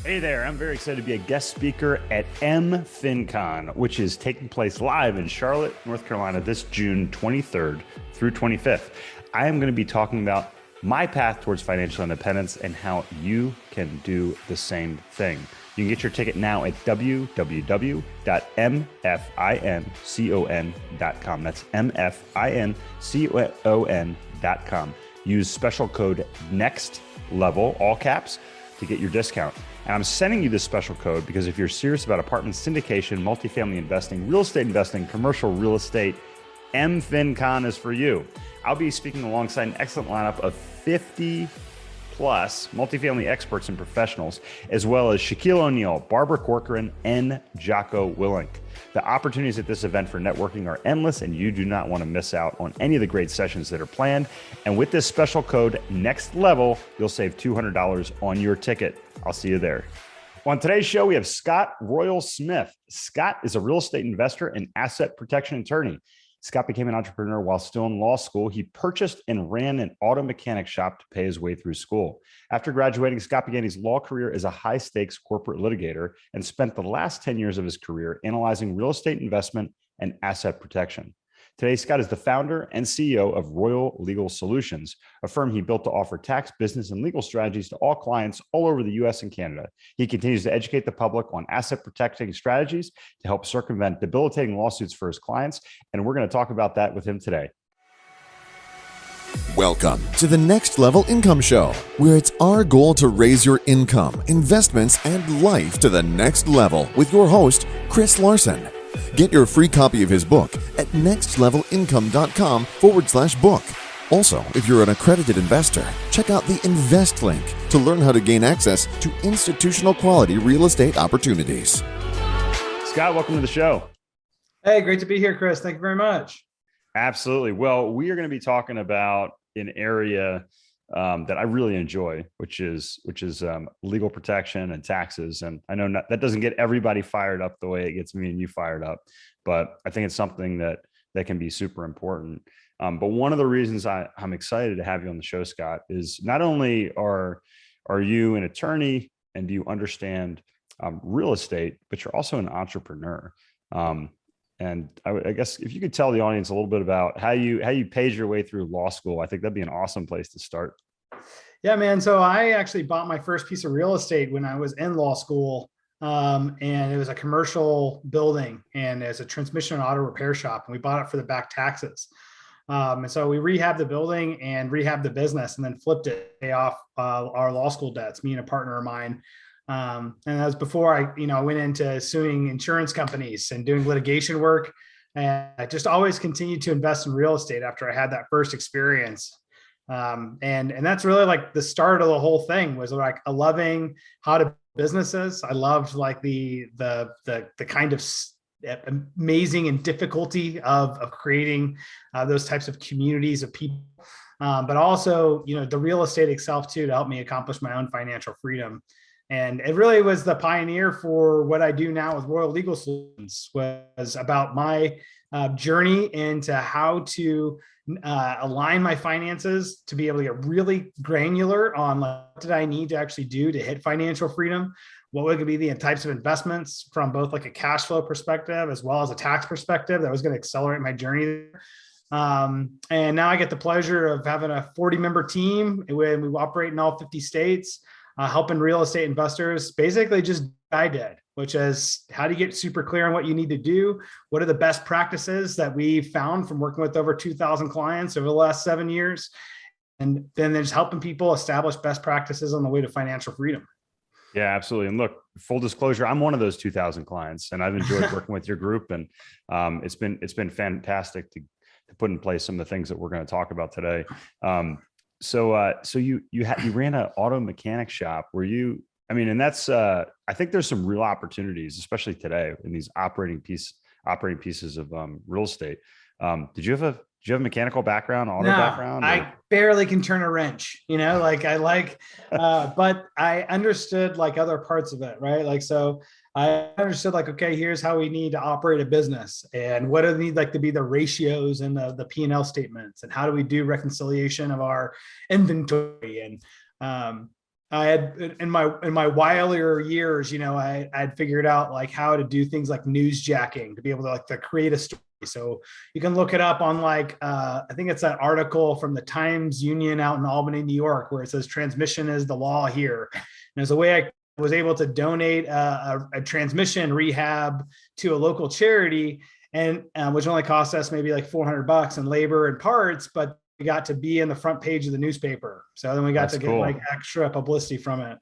Hey there, I'm very excited to be a guest speaker at FinCon, which is taking place live in Charlotte, North Carolina this June 23rd through 25th. I am going to be talking about my path towards financial independence and how you can do the same thing. You can get your ticket now at www.mfincon.com. That's mfincon.com. Use special code NEXTLEVEL, all caps, to get your discount. And I'm sending you this special code because if you're serious about apartment syndication, multifamily investing, real estate investing, commercial real estate, FinCon is for you. I'll be speaking alongside an excellent lineup of 50 plus multifamily experts and professionals, as well as Shaquille O'Neal, Barbara Corcoran, and Jocko Willink. The opportunities at this event for networking are endless, and you do not want to miss out on any of the great sessions that are planned. And with this special code, Next Level, you'll save $200 on your ticket. I'll see you there. On today's show, we have Scott Royal Smith. Scott is a real estate investor and asset protection attorney. Scott became an entrepreneur while still in law school. He purchased and ran an auto mechanic shop to pay his way through school. After graduating, Scott began his law career as a high-stakes corporate litigator and spent the last 10 years of his career analyzing real estate investment and asset protection. Today, Scott is the founder and CEO of Royal Legal Solutions, a firm he built to offer tax, business, and legal strategies to all clients all over the U.S. and Canada. He continues to educate the public on asset protecting strategies to help circumvent debilitating lawsuits for his clients, and we're going to talk about that with him today. Welcome to the Next Level Income Show, where it's our goal to raise your income, investments, and life to the next level with your host, Chris Larson. Get your free copy of his book at nextlevelincome.com/book. Also, if you're an accredited investor, check out the Invest link to learn how to gain access to institutional quality real estate opportunities. Scott, welcome to the show. Hey, great to be here, Chris. Thank you very much. Absolutely. Well, we are going to be talking about an area that I really enjoy, which is legal protection and taxes. And I know that doesn't get everybody fired up the way it gets me and you fired up, but I think it's something that can be super important. But one of the reasons I'm excited to have you on the show, Scott, is not only are you an attorney and do you understand real estate, but you're also an entrepreneur. And I guess if you could tell the audience a little bit about how you paid your way through law school, I think that'd be an awesome place to start. Yeah, man. So I actually bought my first piece of real estate when I was in law school. And it was a commercial building and it's a transmission and auto repair shop. And we bought it for the back taxes. And so we rehabbed the building and rehabbed the business and then flipped it to pay off our law school debts, me and a partner of mine. And that was before I went into suing insurance companies and doing litigation work. And I just always continued to invest in real estate after I had that first experience. And that's really like the start of the whole thing was like loving how to businesses. I loved like the kind of amazing and difficulty of creating those types of communities of people. But also, the real estate itself too, to help me accomplish my own financial freedom. And it really was the pioneer for what I do now with Royal Legal Solutions, was about my journey into how to align my finances to be able to get really granular on what did I need to actually do to hit financial freedom, what would be the types of investments from both like a cash flow perspective as well as a tax perspective that was going to accelerate my journey. And now I get the pleasure of having a 40-member team when we operate in all 50 states. Helping real estate investors basically just I did, which is how do you get super clear on what you need to do? What are the best practices that we found from working with over 2,000 clients over the last 7 years? And then there's helping people establish best practices on the way to financial freedom. Yeah, absolutely. And look, full disclosure, I'm one of those 2,000 clients and I've enjoyed working with your group. And it's been fantastic to put in place some of the things that we're going to talk about today. So you ran an auto mechanic shop and that's, I think there's some real opportunities, especially today in these operating pieces of real estate. Did you have a mechanical background, auto background? Or? I barely can turn a wrench, but I understood like other parts of it, right? Like, so I understood like, okay, here's how we need to operate a business and what do we need like to be the ratios and the P&L statements and how do we do reconciliation of our inventory. And I had in my wilier years, I'd figured out like how to do things like newsjacking to be able to to create a story. So you can look it up on I think it's that article from the Times Union out in Albany, New York, where it says transmission is the law here. And there's a way I was able to donate a transmission rehab to a local charity, and which only cost us maybe like $400 in labor and parts, but we got to be in the front page of the newspaper. So then we got to get like extra publicity from it.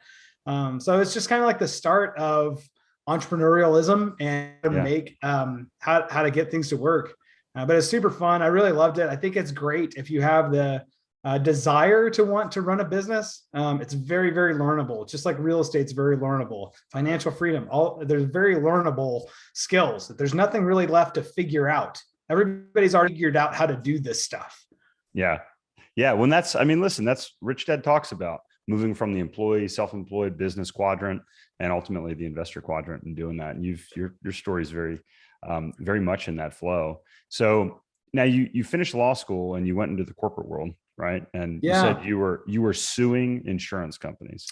So it's just kind of like the start of entrepreneurialism and make how to get things to work. But it's super fun. I really loved it. I think it's great if you have the desire to want to run a business. It's very, very learnable. Just like real estate's very learnable. Financial freedom, there's very learnable skills. There's nothing really left to figure out. Everybody's already figured out how to do this stuff. Yeah. Yeah. When listen, that's Rich Dad talks about moving from the employee, self-employed business quadrant and ultimately the investor quadrant and doing that. And your story is very, very much in that flow. So now you finished law school and you went into the corporate world, right? And you said you were suing insurance companies.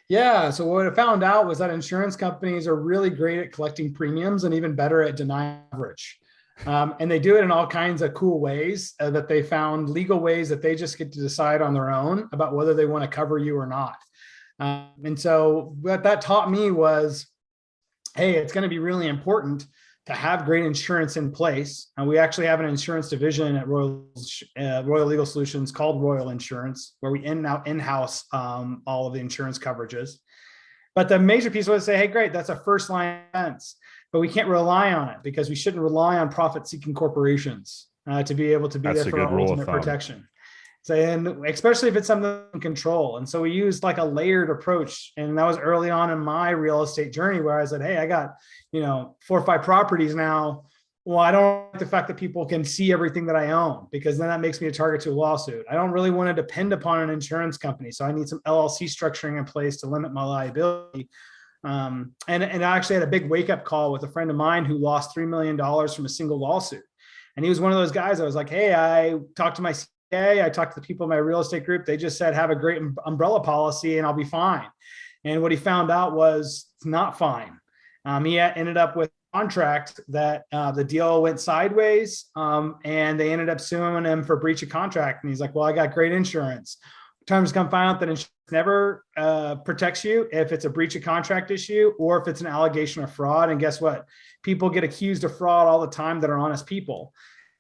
Yeah. So what I found out was that insurance companies are really great at collecting premiums and even better at denying coverage. And they do it in all kinds of cool ways that they found, legal ways that they just get to decide on their own about whether they want to cover you or not. And so what that taught me was, hey, it's going to be really important to have great insurance in place. And we actually have an insurance division at Royal Legal Solutions called Royal Insurance, where we in-house all of the insurance coverages. But the major piece was to say, hey, great, that's a first line defense, but we can't rely on it because we shouldn't rely on profit-seeking corporations to be able to be there for our ultimate protection. So, and especially if it's something in control. And so we used like a layered approach. And that was early on in my real estate journey where I said, hey, I got, 4 or 5 properties now. Well, I don't like the fact that people can see everything that I own, because then that makes me a target to a lawsuit. I don't really want to depend upon an insurance company. So I need some LLC structuring in place to limit my liability. And I actually had a big wake up call with a friend of mine who lost $3 million from a single lawsuit. And he was one of those guys. I was like, hey, I talked to my CA, I talked to the people in my real estate group. They just said, have a great umbrella policy and I'll be fine. And what he found out was it's not fine. He ended up with a contract that the deal went sideways, and they ended up suing him for breach of contract. And he's like, well, I got great insurance. Times come find out that insurance never protects you if it's a breach of contract issue or if it's an allegation of fraud. And guess what? People get accused of fraud all the time that are honest people.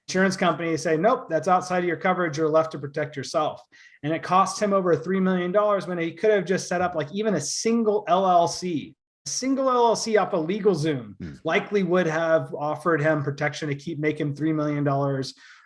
Insurance companies say, nope, that's outside of your coverage. You're left to protect yourself. And it cost him over $3 million when he could have just set up like even a single LLC. A single LLC off a legal Zoom likely would have offered him protection to keep making $3 million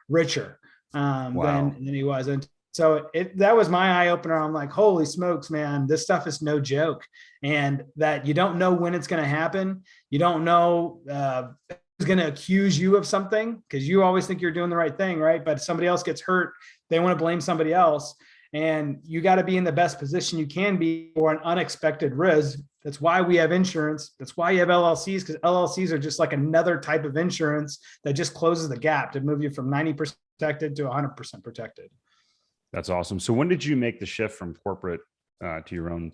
richer than he was. And so that was my eye opener. I'm like, holy smokes, man, this stuff is no joke. And that you don't know when it's going to happen. You don't know who's going to accuse you of something, because you always think you're doing the right thing, right? But if somebody else gets hurt, they want to blame somebody else. And you got to be in the best position you can be for an unexpected risk. That's why we have insurance. That's why you have LLCs, because LLCs are just like another type of insurance that just closes the gap to move you from 90% protected to 100% protected. That's awesome. So when did you make the shift from corporate to your own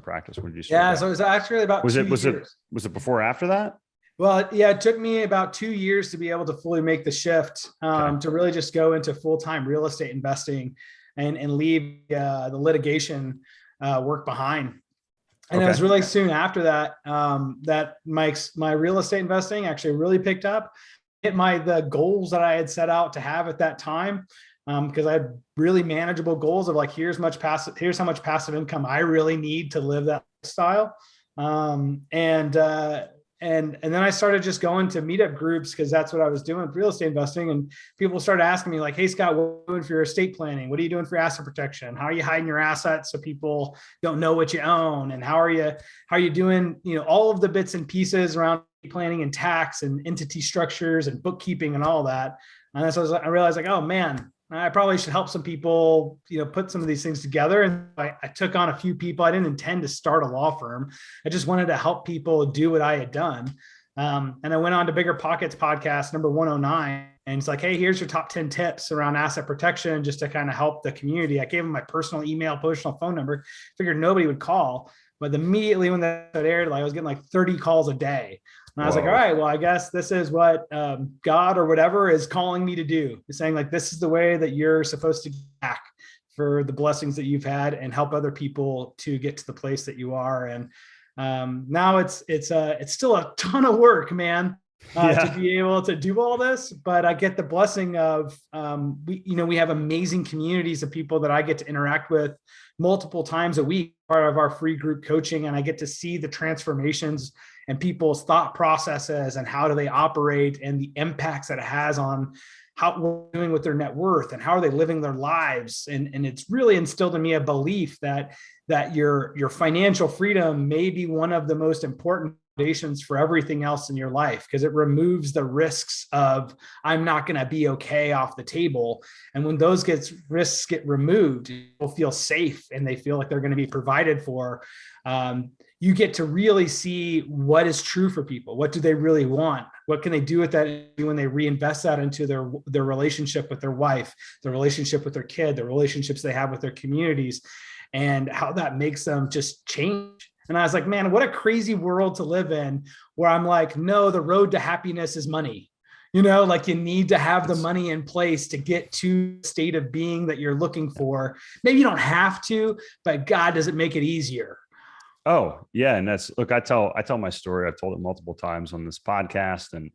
practice? When did you start? Yeah, so it was actually about 2 years. Was it before or after that? Well, yeah, it took me about 2 years to be able to fully make the shift to really just go into full-time real estate investing and leave the litigation work behind. And it was really soon after that that my real estate investing actually really picked up, hit the goals that I had set out to have at that time. Because I had really manageable goals of like, here's how much passive income I really need to live that style. And then I started just going to meetup groups, because that's what I was doing with real estate investing. And people started asking me like, hey, Scott, what are you doing for your estate planning? What are you doing for asset protection? How are you hiding your assets so people don't know what you own? And how are you doing, all of the bits and pieces around planning and tax and entity structures and bookkeeping and all that. And so I realized like, oh man, I probably should help some people, put some of these things together. And I took on a few people. I didn't intend to start a law firm. I just wanted to help people do what I had done. And I went on to Bigger Pockets podcast number 109 And it's like, hey, here's your top 10 tips around asset protection, just to kind of help the community. I gave him my personal email, personal phone number, figured nobody would call. But immediately when that aired, like I was getting like 30 calls a day. And I was like, all right, well, I guess this is what God or whatever is calling me to do. It's saying like, this is the way that you're supposed to give back for the blessings that you've had and help other people to get to the place that you are. And now it's still a ton of work, man. To be able to do all this, but I get the blessing of we have amazing communities of people that I get to interact with multiple times a week, part of our free group coaching, and I get to see the transformations and people's thought processes and how do they operate and the impacts that it has on how we're doing with their net worth and how are they living their lives. And it's really instilled in me a belief that your financial freedom may be one of the most important foundations for everything else in your life, because it removes the risks of I'm not going to be okay off the table. And when those risks get removed, people feel safe and they feel like they're going to be provided for. You get to really see what is true for people. What do they really want? What can they do with that when they reinvest that into their relationship with their wife, their relationship with their kid, the relationships they have with their communities, and how that makes them just change. And I was like, man, what a crazy world to live in, where I'm like, no, the road to happiness is money. Like you need to have the money in place to get to the state of being that you're looking for. Maybe you don't have to, but God, does it make it easier? Oh yeah. And look, I tell my story. I've told it multiple times on this podcast and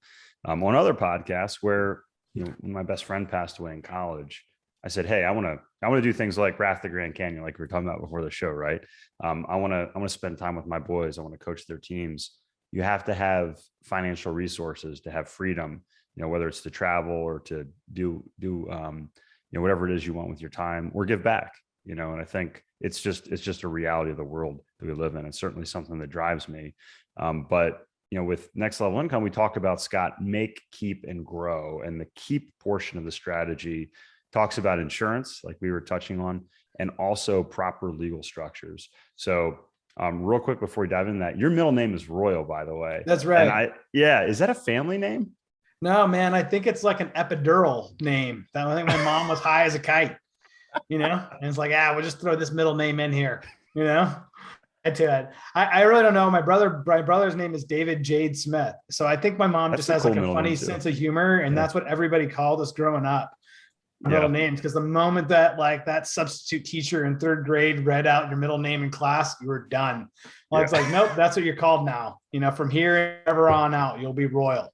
on other podcasts where, when my best friend passed away in college, I said, hey, I want to do things like raft the Grand Canyon, like we were talking about before the show, right? I want to spend time with my boys. I want to coach their teams. You have to have financial resources to have freedom, whether it's to travel or to do whatever it is you want with your time or give back, and I think it's just a reality of the world that we live in. It's certainly something that drives me. But with Next Level Income, we talk about, Scott, make, keep, and grow. And the keep portion of the strategy talks about insurance, like we were touching on, and also proper legal structures. So real quick before we dive into that, your middle name is Royal, by the way. That's right. And is that a family name? No, man, I think it's like an epidural name. I think my mom was high as a kite, and it's like, we'll just throw this middle name in here, I really don't know. My brother's name is David Jade Smith. So I think my mom just has like a funny sense of humor. And that's what everybody called us growing up. Middle names, because the moment that that substitute teacher in third grade read out your middle name in class, you were done. Well, it's like, nope, that's what you're called now. From here ever on out, you'll be Royal.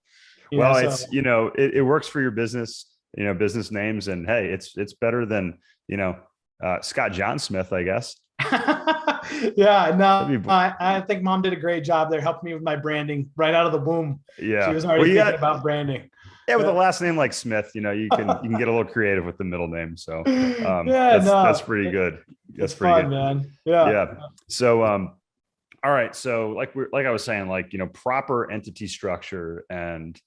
It's it works for your business, business names, and hey, it's better than Scott John Smith, I guess. Yeah, no, I think mom did a great job there, helping me with my branding right out of the womb. Yeah, she was already thinking about branding. Yeah, with a last name like Smith, you can get a little creative with the middle name. So that's pretty good. That's pretty fun, good, man. Yeah. So all right. So like I was saying, proper entity structure and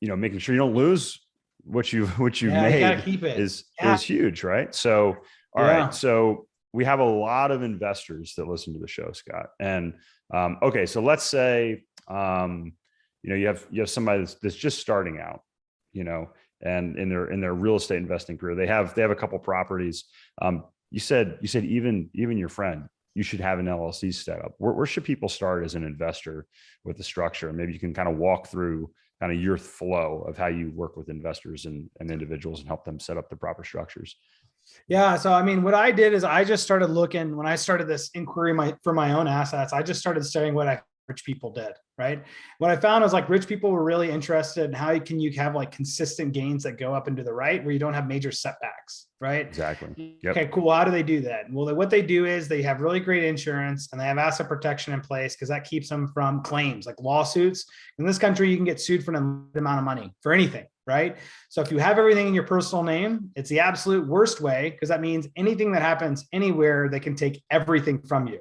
making sure you don't lose what you've made is huge, right? So all right. So we have a lot of investors that listen to the show, Scott. And okay, so let's say you have somebody that's just starting out, and in their real estate investing career, they have a couple properties. You said even your friend, you should have an LLC set up. Where should people start as an investor with the structure? And maybe you can kind of walk through kind of your flow of how you work with investors and individuals and help them set up the proper structures. Yeah. So, what I did is I just started looking, when I started this inquiry for my own assets, I just started studying what rich people did, right? What I found was rich people were really interested in how can you have consistent gains that go up into the right, where you don't have major setbacks, right? Exactly. Yep. Okay, cool. How do they do that? Well, what they do is they have really great insurance and they have asset protection in place, because that keeps them from claims like lawsuits. In this country, you can get sued for an amount of money for anything, right? So if you have everything in your personal name, it's the absolute worst way, because that means anything that happens anywhere, they can take everything from you.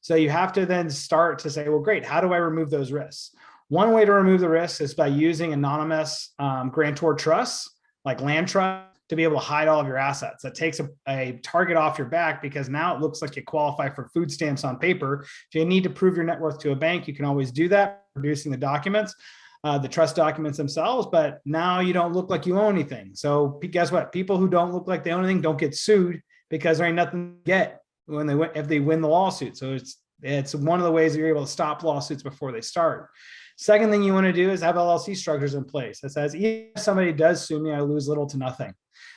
So you have to then start to say, well, great, how do I remove those risks? One way to remove the risks is by using anonymous grantor trusts, like land trust, to be able to hide all of your assets. That takes a target off your back, because now it looks like you qualify for food stamps on paper. If you need to prove your net worth to a bank, you can always do that, producing the documents. the trust documents themselves, but now you don't look like you own anything. So guess what? People who don't look like they own anything don't get sued because there ain't nothing to get if they win the lawsuit. So it's one of the ways that you're able to stop lawsuits before they start. Second thing you want to do is have LLC structures in place that says, even if somebody does sue me, I lose little to nothing.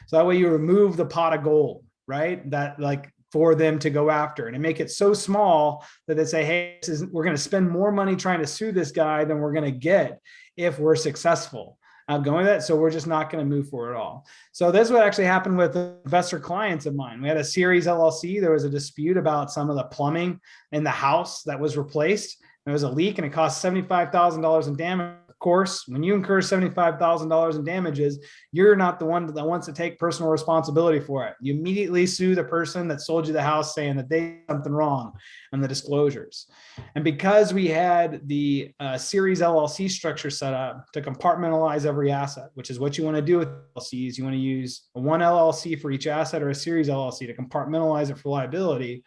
So that way you remove the pot of gold, right? That like for them to go after, and make it so small that they say, hey, we're going to spend more money trying to sue this guy than we're going to get if we're successful going with it. So we're just not going to move forward at all. So this is what actually happened with investor clients of mine. We had a series LLC. There was a dispute about some of the plumbing in the house that was replaced. There was a leak and it cost $75,000 in damage. Of course, when you incur $75,000 in damages, you're not the one that wants to take personal responsibility for it. You immediately sue the person that sold you the house saying that they did something wrong on the disclosures. And because we had the series LLC structure set up to compartmentalize every asset, which is what you want to do with LLCs, you want to use one LLC for each asset or a series LLC to compartmentalize it for liability.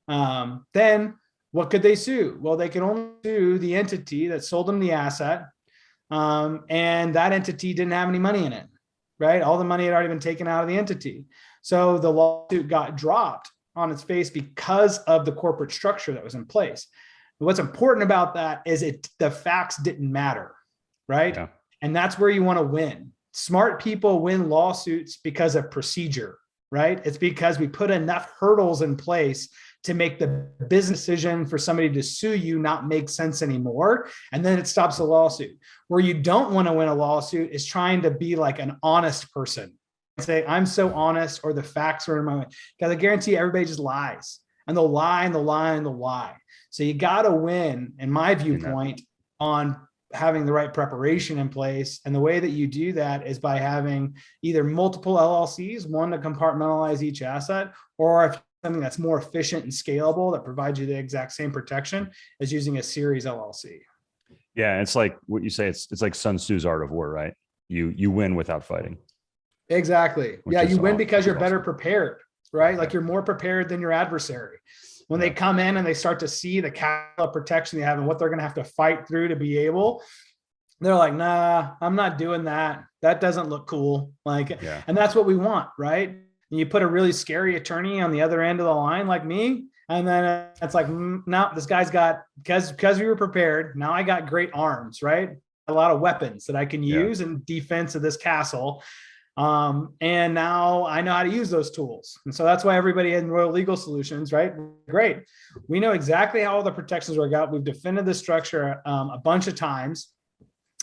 Then what could they sue? Well, they can only sue the entity that sold them the asset. And that entity didn't have any money in it, right? All the money had already been taken out of the entity. So the lawsuit got dropped on its face because of the corporate structure that was in place. What's important about that is the facts didn't matter, right? Yeah. And that's where you want to win. Smart people win lawsuits because of procedure, right? It's because we put enough hurdles in place to make the business decision for somebody to sue you not make sense anymore. And then it stops the lawsuit. Where you don't want to win a lawsuit is trying to be like an honest person. Say, I'm so honest, or the facts are in my way. Because I guarantee everybody just lies. And they'll lie and they'll lie and they'll lie. So you got to win, in my viewpoint, on having the right preparation in place. And the way that you do that is by having either multiple LLCs, one to compartmentalize each asset, or if something that's more efficient and scalable that provides you the exact same protection as using a series LLC. Yeah, it's like what you say. It's like Sun Tzu's Art of War, right? You win without fighting. Exactly. Yeah, you win because you're better prepared, right? Like you're more prepared than your adversary. When they come in and they start to see the capital protection they have and what they're going to have to fight through to be able, they're like, nah, I'm not doing that. That doesn't look cool. And that's what we want, right? And you put a really scary attorney on the other end of the line like me, and then it's like, no, this guy's got, because we were prepared, now I got great arms, right? A lot of weapons that I can use in defense of this castle. And now I know how to use those tools. And so that's why everybody in Royal Legal Solutions, right? Great. We know exactly how all the protections work out. We've defended the structure a bunch of times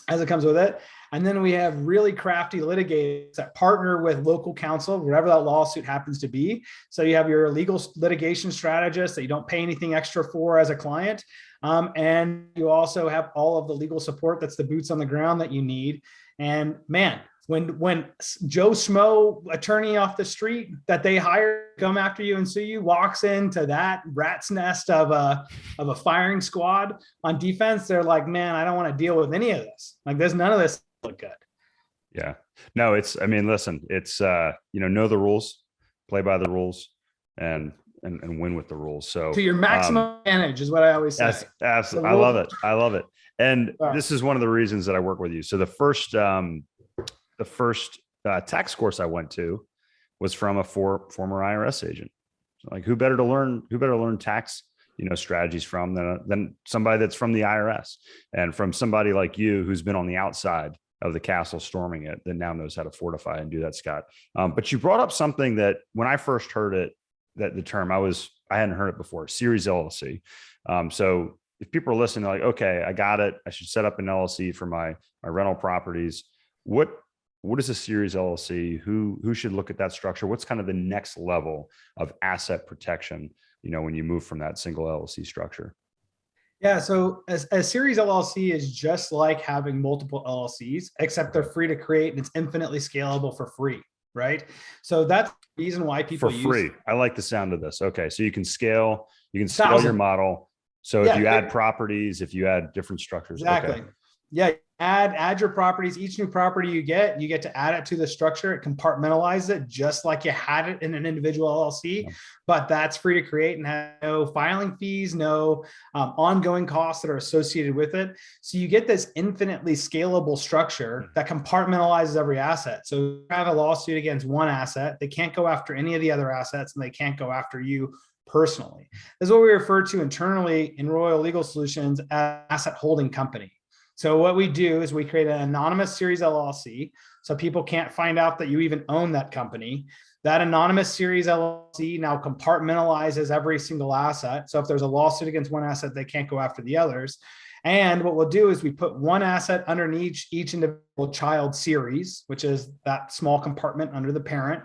as it comes with it. And then we have really crafty litigators that partner with local counsel, whatever that lawsuit happens to be. So you have your legal litigation strategist that you don't pay anything extra for as a client. And you also have all of the legal support. That's the boots on the ground that you need. And man, when Joe Schmo attorney off the street that they hire to come after you and sue you walks into that rat's nest of a firing squad on defense, they're like, man, I don't want to deal with any of this. Like there's none of this look good. Yeah, no, listen, it's, know the rules, play by the rules, and win with the rules. So to your maximum advantage is what I always say. Absolutely. I love it. And this is one of the reasons that I work with you. So the first tax course I went to was from a former IRS agent. So like who better to learn tax, strategies from than somebody that's from the IRS, and from somebody like you who's been on the outside of the castle storming it, that now knows how to fortify and do that, Scott. But you brought up something that when I first heard it, that the term I hadn't heard it before, series LLC. So if people are listening, they're like, okay, I got it. I should set up an LLC for my rental properties. What is a series LLC? Who should look at that structure? What's kind of the next level of asset protection, when you move from that single LLC structure? Yeah, so a series LLC is just like having multiple LLCs, except they're free to create and it's infinitely scalable for free, right? So that's the reason why people use free. I like the sound of this. Okay, so you can scale your model. So if you add properties, if you add different structures. Exactly. Okay. Yeah, Add your properties. Each new property you get to add it to the structure. It compartmentalizes it just like you had it in an individual LLC, Yeah. but that's free to create and have no filing fees, no ongoing costs that are associated with it. So you get this infinitely scalable structure that compartmentalizes every asset. So you have a lawsuit against one asset, they can't go after any of the other assets, and they can't go after you personally. This is what we refer to internally in Royal Legal Solutions as asset holding company. So what we do is we create an anonymous series LLC so people can't find out that you even own that company. That anonymous series LLC now compartmentalizes every single asset. So if there's a lawsuit against one asset, they can't go after the others. And what we'll do is we put one asset underneath each individual child series, which is that small compartment under the parent.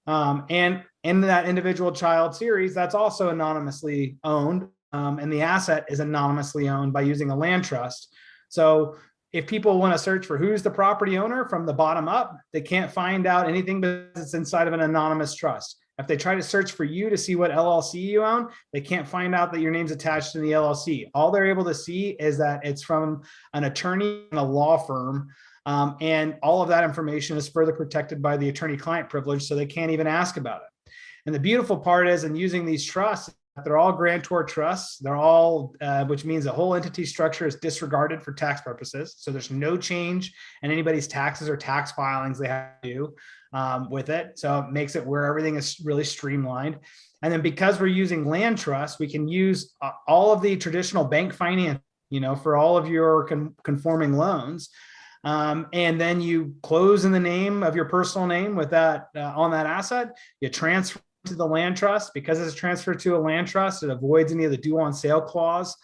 And in that individual child series, that's also anonymously owned. And the asset is anonymously owned by using a land trust. So if people want to search for who's the property owner from the bottom up, they can't find out anything because it's inside of an anonymous trust. If they try to search for you to see what LLC you own, they can't find out that your name's attached to the LLC. All they're able to see is that it's from an attorney and a law firm. And all of that information is further protected by the attorney-client privilege, so they can't even ask about it. And the beautiful part is in using these trusts, they're all grantor trusts. They're all, which means the whole entity structure is disregarded for tax purposes. So there's no change in anybody's taxes or tax filings they have to do with it. So it makes it where everything is really streamlined. And then because we're using land trusts, we can use all of the traditional bank finance, for all of your conforming loans. And then you close in the name of your personal name with that on that asset. You transfer to the land trust. Because it's transferred to a land trust, it avoids any of the due on sale clause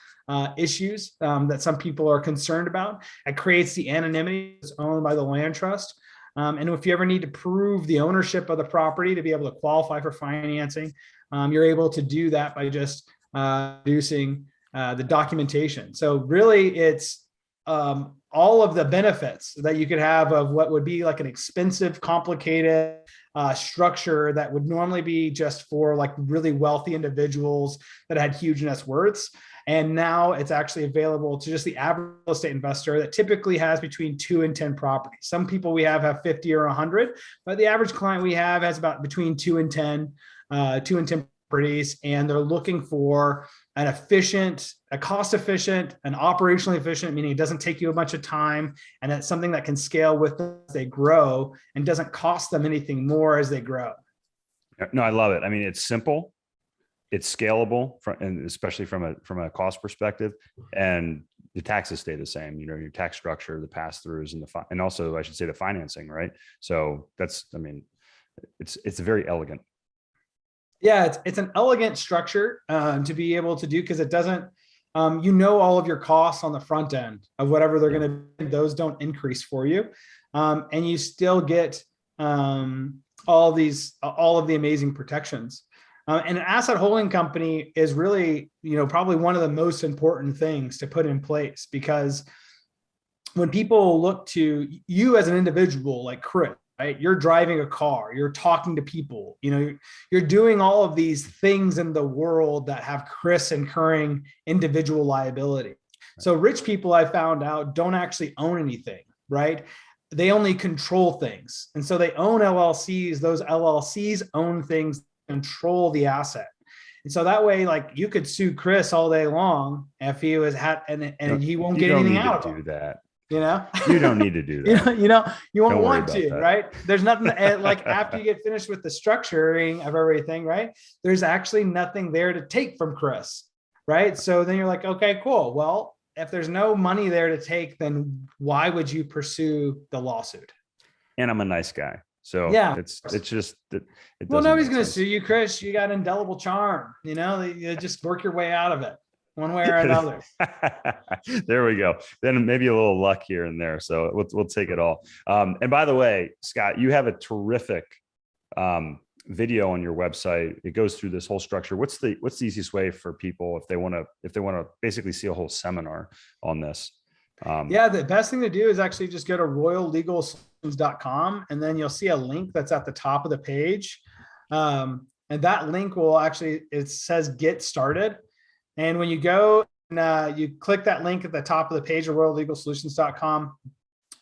issues that some people are concerned about. It creates the anonymity that's owned by the land trust. And if you ever need to prove the ownership of the property to be able to qualify for financing, you're able to do that by just producing the documentation. So really it's all of the benefits that you could have of what would be like an expensive, complicated structure that would normally be just for like really wealthy individuals that had huge net worths. And now it's actually available to just the average real estate investor that typically has between 2 and 10 properties. Some people we have 50 or 100, but the average client we have has about between 2 and 10 properties. And they're looking for an efficient, a cost efficient, an operationally efficient, meaning it doesn't take you a bunch of time, and it's something that can scale with them as they grow and doesn't cost them anything more as they grow. No, I love it. I mean, it's simple, it's scalable, and especially from a cost perspective, and the taxes stay the same. Your tax structure, the pass throughs, and also I should say the financing, right? So that's, I mean, it's very elegant. Yeah, it's an elegant structure to be able to do, because it doesn't, all of your costs on the front end of whatever they're going to, those don't increase for you. And you still get all of the amazing protections. And an asset holding company is really, probably one of the most important things to put in place, because when people look to you as an individual, like Chris, right? You're driving a car, you're talking to people, you're doing all of these things in the world that have Chris incurring individual liability. So rich people, I found out, don't actually own anything, right? They only control things. And so they own LLCs. Those LLCs own things, control the asset. And so that way, like, you could sue Chris all day long if he was and he won't get anything out of it. Do that. You don't need to do that. You won't want to, right? There's nothing like after you get finished with the structuring of everything, right? There's actually nothing there to take from Chris, right? So then you're like, okay, cool. Well, if there's no money there to take, then why would you pursue the lawsuit? And I'm a nice guy. So yeah, it's just that. Well, nobody's going to sue you, Chris. You got indelible charm, you just work your way out of it, one way or another. There we go. Then maybe a little luck here and there. So we'll take it all. And by the way, Scott, you have a terrific video on your website. It goes through this whole structure. What's the easiest way for people if they want to basically see a whole seminar on this? The best thing to do is actually just go to royallegalsolutions.com, and then you'll see a link that's at the top of the page. And that link will actually, it says get started. And when you go you click that link at the top of the page of royallegalsolutions.com.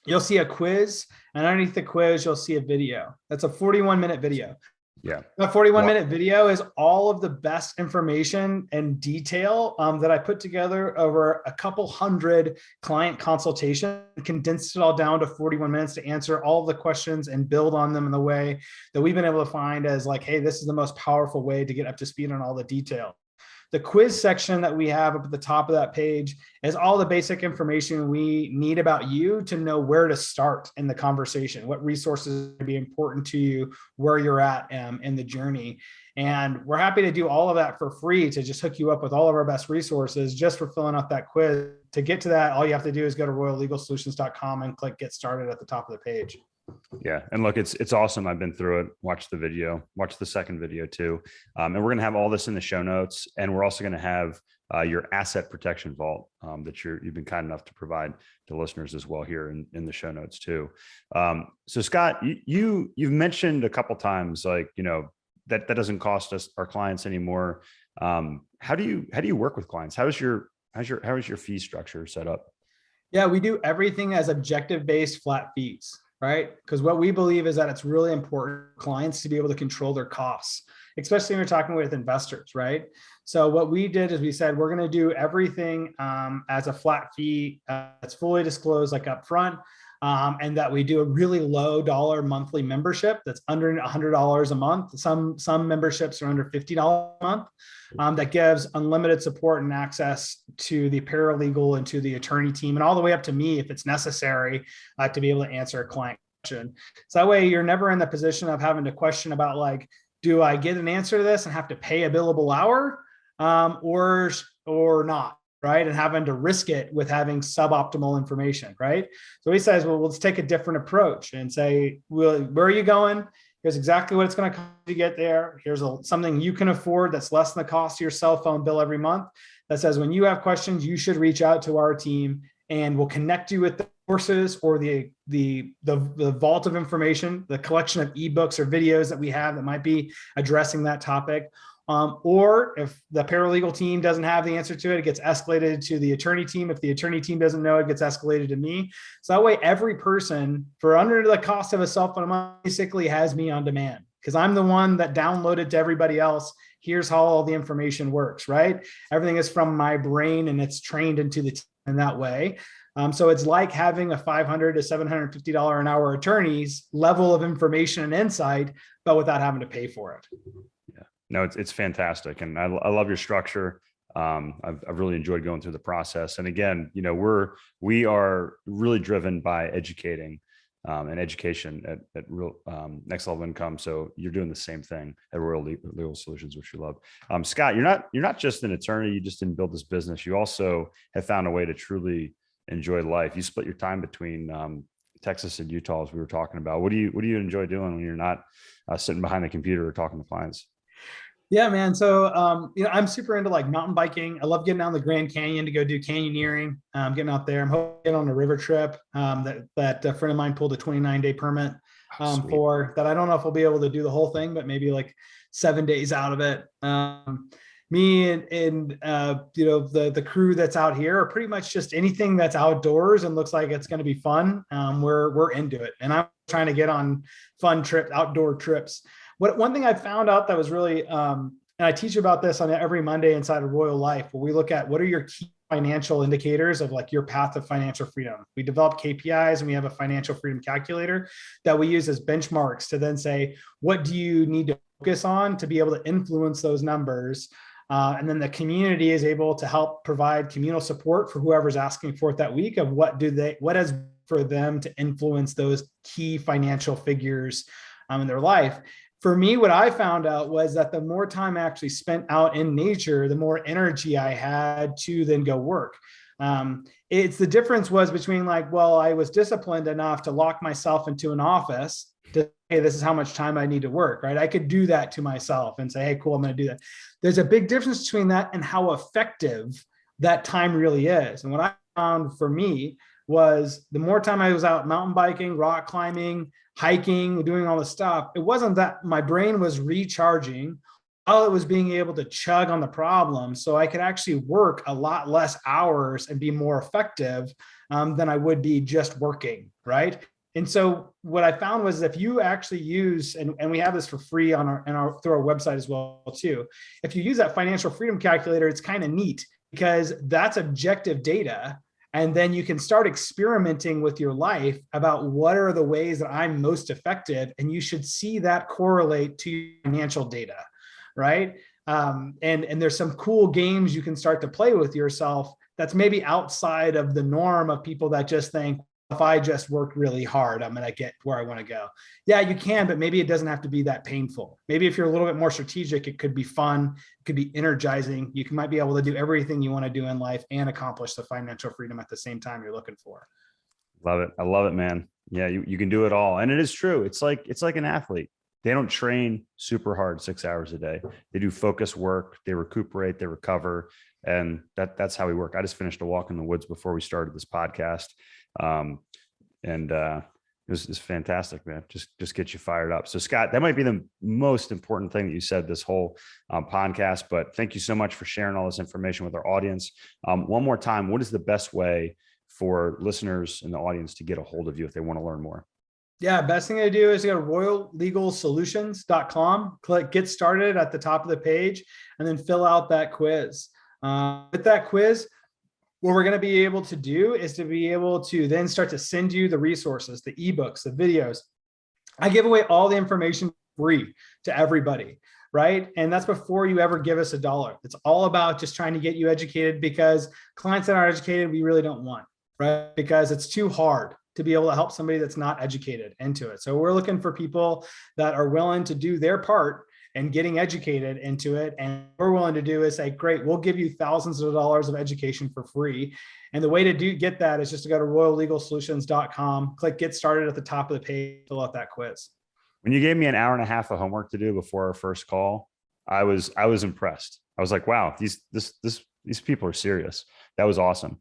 You'll see a quiz, and underneath the quiz, you'll see a video. That's a 41-minute video. Yeah. The 41-minute video is all of the best information and detail that I put together over a couple hundred client consultations, condensed it all down to 41 minutes to answer all the questions and build on them in the way that we've been able to find as like, hey, this is the most powerful way to get up to speed on all the detail. The quiz section that we have up at the top of that page is all the basic information we need about you to know where to start in the conversation, what resources would be important to you, where you're at in the journey. And we're happy to do all of that for free to just hook you up with all of our best resources just for filling out that quiz. To get to that, all you have to do is go to royallegalsolutions.com and click get started at the top of the page. Yeah. And look, it's awesome. I've been through it, watched the video, watched the second video too. And we're going to have all this in the show notes. And we're also going to have your asset protection vault that you've been kind enough to provide to listeners as well here in the show notes too. So Scott, you've mentioned a couple times, like, that doesn't cost us, our clients anymore. How do you work with clients? How is your fee structure set up? Yeah, we do everything as objective-based flat fees. Right? Because what we believe is that it's really important for clients to be able to control their costs, especially when you're talking with investors, right? So what we did is we said, we're going to do everything as a flat fee that's fully disclosed, like upfront, and that we do a really low dollar monthly membership that's under $100 a month. Some memberships are under $50 a month. That gives unlimited support and access to the paralegal and to the attorney team, and all the way up to me if it's necessary to be able to answer a client question. So that way you're never in the position of having to question about, like, do I get an answer to this and have to pay a billable hour or not, right? And having to risk it with having suboptimal information, right? So he says, well, let's take a different approach and say, well, where are you going? Here's exactly what it's going to cost to get there. Here's something you can afford that's less than the cost of your cell phone bill every month. That says, when you have questions, you should reach out to our team, and we'll connect you with the courses or the vault of information, the collection of ebooks or videos that we have that might be addressing that topic. Or if the paralegal team doesn't have the answer to it, it gets escalated to the attorney team. If the attorney team doesn't know, it gets escalated to me. So that way, every person, for under the cost of a cell phone a month, basically has me on demand, because I'm the one that downloaded to everybody else. Here's how all the information works, right? Everything is from my brain, and it's trained into the team in that way. So it's like having a $500 to $750 an hour attorney's level of information and insight, but without having to pay for it. No, it's fantastic. And I love your structure. I've really enjoyed going through the process. And again, we are really driven by educating and education at real next level income. So you're doing the same thing at Royal Legal Solutions, which you love. Scott, you're not just an attorney. You just didn't build this business. You also have found a way to truly enjoy life. You split your time between Texas and Utah, as we were talking about. What do you enjoy doing when you're not sitting behind the computer or talking to clients? Yeah, man. So, I'm super into like mountain biking. I love getting out in the Grand Canyon to go do canyoneering. Getting out there. I'm hoping on a river trip that a friend of mine pulled a 29-day permit for that. I don't know if I'll be able to do the whole thing, but maybe like 7 days out of it. Me and the crew that's out here are pretty much just anything that's outdoors and looks like it's going to be fun. We're into it, and I'm trying to get on fun trips, outdoor trips. One thing I found out that was really, and I teach about this on every Monday inside of Royal Life, where we look at what are your key financial indicators of like your path of financial freedom. We develop KPIs, and we have a financial freedom calculator that we use as benchmarks to then say, what do you need to focus on to be able to influence those numbers? And then the community is able to help provide communal support for whoever's asking for it that week of what is for them to influence those key financial figures in their life. For me, what I found out was that the more time I actually spent out in nature, the more energy I had to then go work. It's the difference was between like, well, I was disciplined enough to lock myself into an office to, hey, this is how much time I need to work, right? I could do that to myself and say, hey, cool, I'm going to do that. There's a big difference between that and how effective that time really is. And what I found for me was the more time I was out mountain biking, rock climbing, hiking, doing all this stuff, it wasn't that my brain was recharging while it was being able to chug on the problem, so I could actually work a lot less hours and be more effective than I would be just working, right? And so what I found was if you actually use, and we have this for free on our through our website as well too, if you use that financial freedom calculator, it's kind of neat because that's objective data. And then you can start experimenting with your life about what are the ways that I'm most effective. And you should see that correlate to your financial data, right? And there's some cool games you can start to play with yourself that's maybe outside of the norm of people that just think, if I just work really hard, I'm going to get where I want to go. Yeah, you can, but maybe it doesn't have to be that painful. Maybe if you're a little bit more strategic, it could be fun. It could be energizing. You might be able to do everything you want to do in life and accomplish the financial freedom at the same time you're looking for. Love it. I love it, man. Yeah, you can do it all. And it is true. It's like an athlete. They don't train super hard 6 hours a day. They do focus work. They recuperate, they recover. And that's how we work. I just finished a walk in the woods before we started this podcast. It was fantastic, man. Just get you fired up. So Scott, that might be the most important thing that you said this whole podcast, but thank you so much for sharing all this information with our audience. One more time, what is the best way for listeners in the audience to get a hold of you if they want to learn more? Yeah, best thing to do is go to royallegalsolutions.com, click get started at the top of the page, and then fill out that quiz. With that quiz, what we're going to be able to do is to be able to then start to send you the resources, the ebooks, the videos. I give away all the information free to everybody, right? And that's before you ever give us $1. It's all about just trying to get you educated, because clients that aren't educated, we really don't want, right? Because it's too hard to be able to help somebody that's not educated into it. So we're looking for people that are willing to do their part and getting educated into it. And what we're willing to do is say, great, we'll give you thousands of dollars of education for free. And the way to get that is just to go to royallegalsolutions.com, click get started at the top of the page, fill out that quiz. When you gave me an hour and a half of homework to do before our first call, I was impressed. I was like, wow, these people are serious. That was awesome.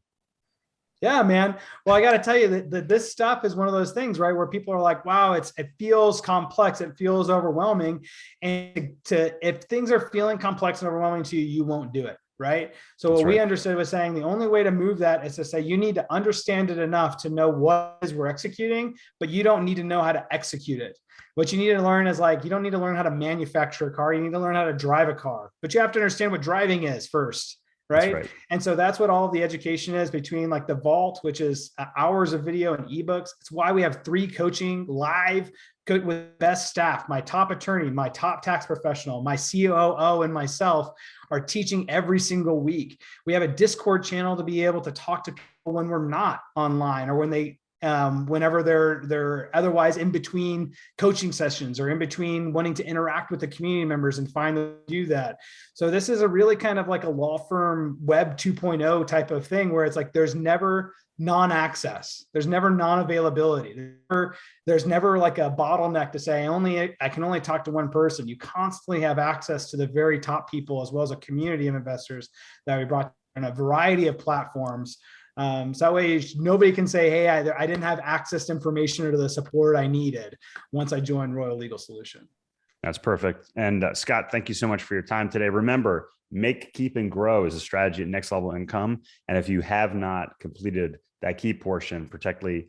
Yeah, man. Well, I got to tell you that this stuff is one of those things, right, where people are like, wow, it feels complex. It feels overwhelming. And if things are feeling complex and overwhelming to you, you won't do it. Right. So what we understood was saying the only way to move that is to say you need to understand it enough to know what it is we're executing, but you don't need to know how to execute it. What you need to learn is you don't need to learn how to manufacture a car. You need to learn how to drive a car, but you have to understand what driving is first. Right. And so that's what all of the education is, between the vault, which is hours of video and ebooks. It's why we have 3 coaching live with best staff. My top attorney, my top tax professional, my COO, and myself are teaching every single week. We have a Discord channel to be able to talk to people when we're not online, or when whenever they're otherwise in between coaching sessions, or in between wanting to interact with the community members and find them to do that. So this is a really kind of like a law firm web 2.0 type of thing, where it's there's never non-access. There's never non-availability. There's never a bottleneck to say I can only talk to one person. You constantly have access to the very top people, as well as a community of investors that we brought in a variety of platforms. So that way nobody can say, hey, I didn't have access to information or to the support I needed once I joined Royal Legal Solution. That's perfect. And Scott, thank you so much for your time today. Remember, make, keep, and grow is a strategy at Next Level Income. And if you have not completed that key portion, protected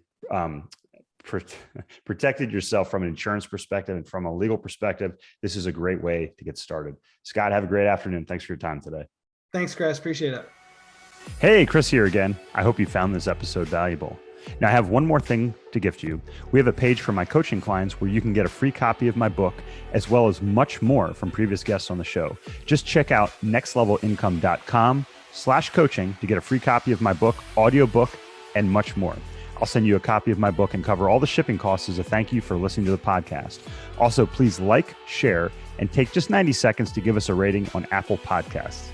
yourself from an insurance perspective and from a legal perspective, this is a great way to get started. Scott, have a great afternoon. Thanks for your time today. Thanks, Chris. Appreciate it. Hey, Chris here again. I hope you found this episode valuable. Now, I have one more thing to gift you. We have a page for my coaching clients where you can get a free copy of my book, as well as much more from previous guests on the show. Just check out nextlevelincome.com/coaching to get a free copy of my book, audiobook, and much more. I'll send you a copy of my book and cover all the shipping costs as a thank you for listening to the podcast. Also, please like, share, and take just 90 seconds to give us a rating on Apple Podcasts.